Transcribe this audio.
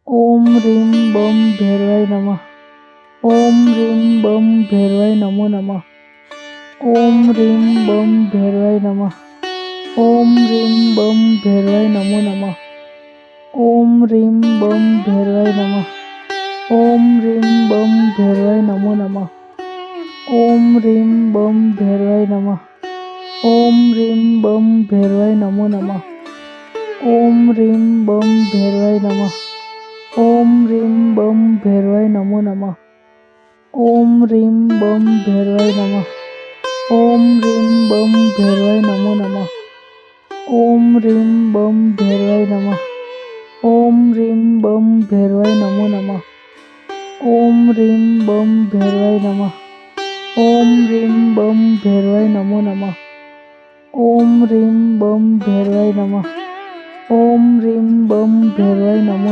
ओम ह्रीं बम भैरवाय नमः। ओम ह्रीं बम भैरवाय नमो नमः। ओम ह्रीं बम भैरवाय नमः। ओम ह्रीं बम भैरवाय नमो नमः। ओम ह्रीं बम भैरवाय नमः। ओम ह्रीं बम भैरवाय नमो नमः। ओम ह्रीं बम भैरवाय नमः। ओम ह्रीं बम भैरवाय नमो नमः। ओम ह्रीं बम भैरवाय नमः। ओम ह्रीं बम भैरवाय नमो नमः। ओम ह्रीं बम भैरवाय नमः। ओम ह्रीं बम भैरवाय नमो नमः। ओम ह्रीं बम भैरवाय नमः। ओम ह्रीं बम भैरवाय नमो नमः। ओम ह्रीं बम भैरवाय नमः। ओम ह्रीं बम भैरवाय नमो नमः। ओम ह्रीं बम भैरवाय नमः। ओम ह्रीं बम भैरवाय नमो नमः।